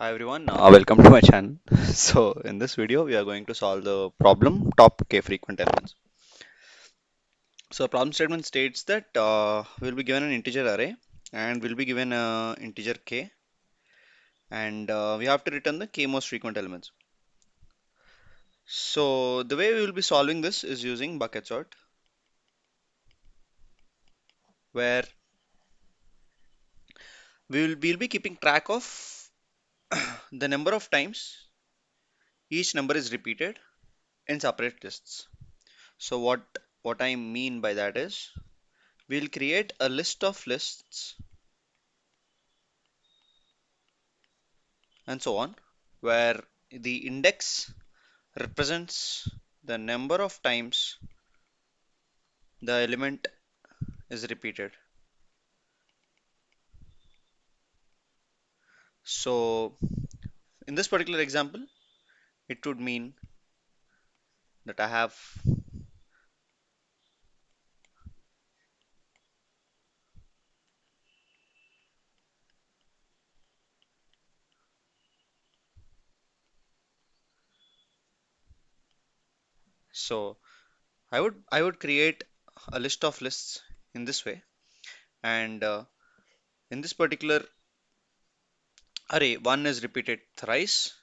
Hi everyone, welcome to my channel. So in this video we are going to solve the problem top k frequent elements. So problem statement states that we'll be given an integer array and we'll be given a integer k and we have to return the k most frequent elements. So the way we will be solving this is using bucket sort, where we'll be keeping track of the number of times each number is repeated in separate lists. So what I mean by that is we'll create a list of lists and so on, where the index represents the number of times the element is repeated. So in this particular example, it would mean that I have, so I would create a list of lists in this way, and in this particular array, 1 is repeated thrice,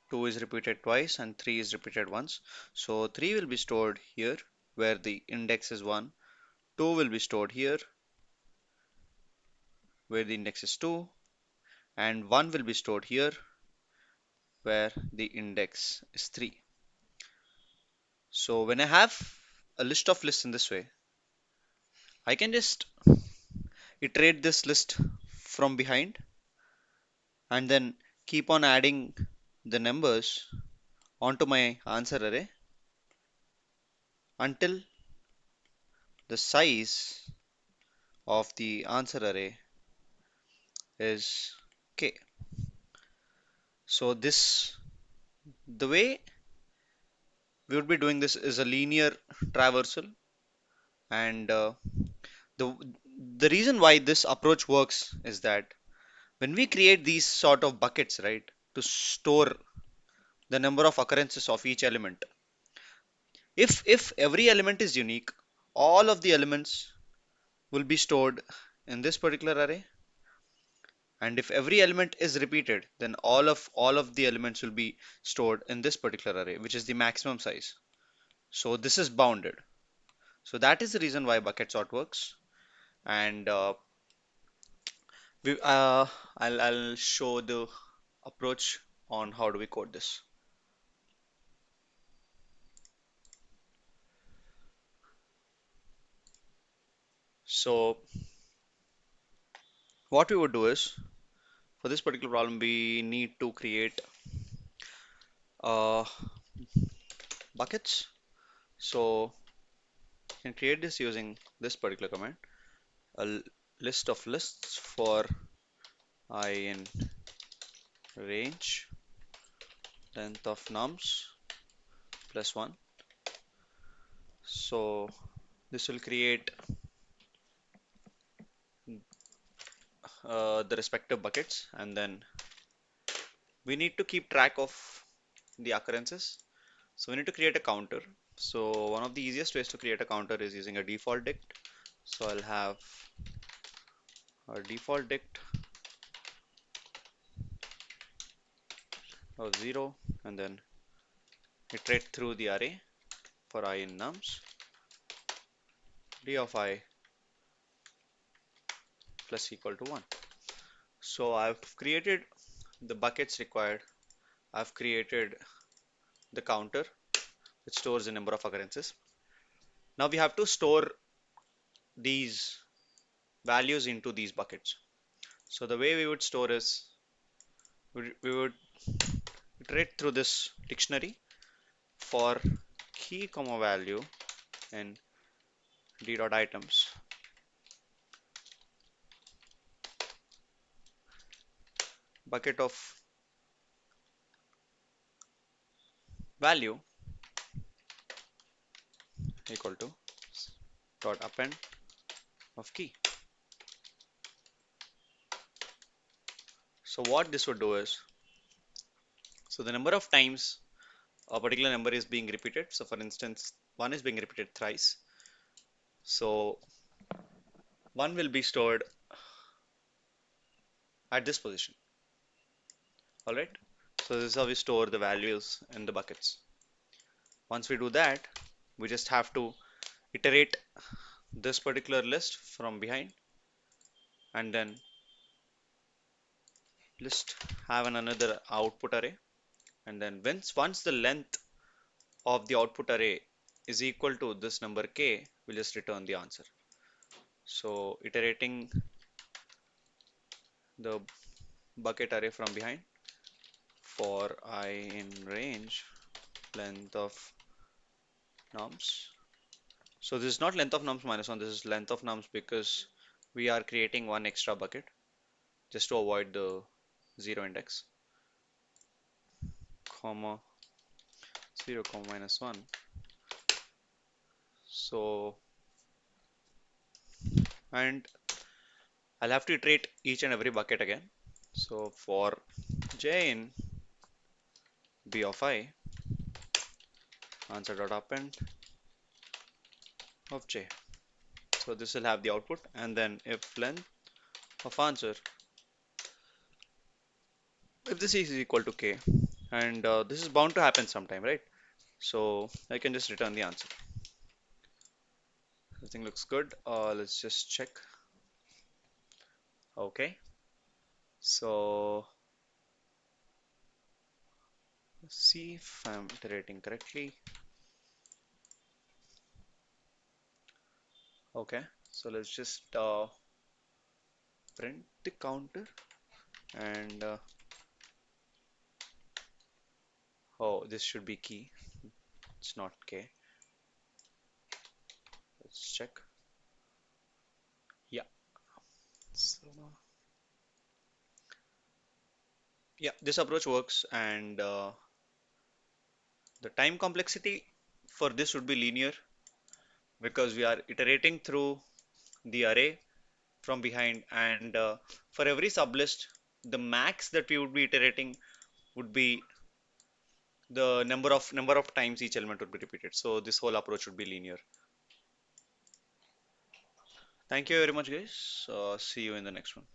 2 is repeated twice, and 3 is repeated once. So 3 will be stored here where the index is 1, 2 will be stored here where the index is 2, and 1 will be stored here where the index is 3. So when I have a list of lists in this way, I can just iterate this list from behind and then keep on adding the numbers onto my answer array until the size of the answer array is k. So the way we would be doing this is a linear traversal, and the the reason why this approach works is that when we create these sort of buckets, right, to store the number of occurrences of each element, if every element is unique, all of the elements will be stored in this particular array, and if every element is repeated, then all of the elements will be stored in this particular array, which is the maximum size. So this is bounded. So that is the reason why bucket sort works, and we, I'll show the approach on how do we code this. So what we would do is, for this particular problem, we need to create buckets. So you can create this using this particular command, a list of lists for I in range length of nums plus 1. So this will create the respective buckets, and then we need to keep track of the occurrences. So we need to create a counter. So one of the easiest ways to create a counter is using a default dict. So I'll have a default dict of 0 and then iterate through the array for I in nums, d of I plus equal to 1. So I've created the buckets required. I've created the counter which stores the number of occurrences. Now we have to store these values into these buckets. So the way we would store is we would iterate through this dictionary for key comma value and d dot items, bucket of value equal to dot append of key. So what this would do is So the number of times a particular number is being repeated. So for instance, 1 is being repeated thrice. So 1 will be stored at this position. All right. So this is how we store the values in the buckets. Once we do that, we just have to iterate this particular list from behind and then just have another output array. And then once the length of the output array is equal to this number k, we'll just return the answer. So iterating the bucket array from behind for I in range length of nums. So this is not length of nums minus 1, this is length of nums because we are creating one extra bucket just to avoid the zero index, comma 0 comma minus 1. So, and I'll have to iterate each and every bucket again. So for j in b of I, answer dot append of j. So this will have the output, and then if length of answer, if this is equal to k, and this is bound to happen sometime, right? So I can just return the answer. Everything looks good. Let's just check. Okay. So let's see if I'm iterating correctly. Okay. So let's just print the counter and oh, this should be key. It's not k. Let's check. Yeah. So yeah, this approach works, and the time complexity for this would be linear because we are iterating through the array from behind, and for every sublist, the max that we would be iterating would be the number of times each element would be repeated. So this whole approach would be linear. Thank you very much, guys. See you in the next one.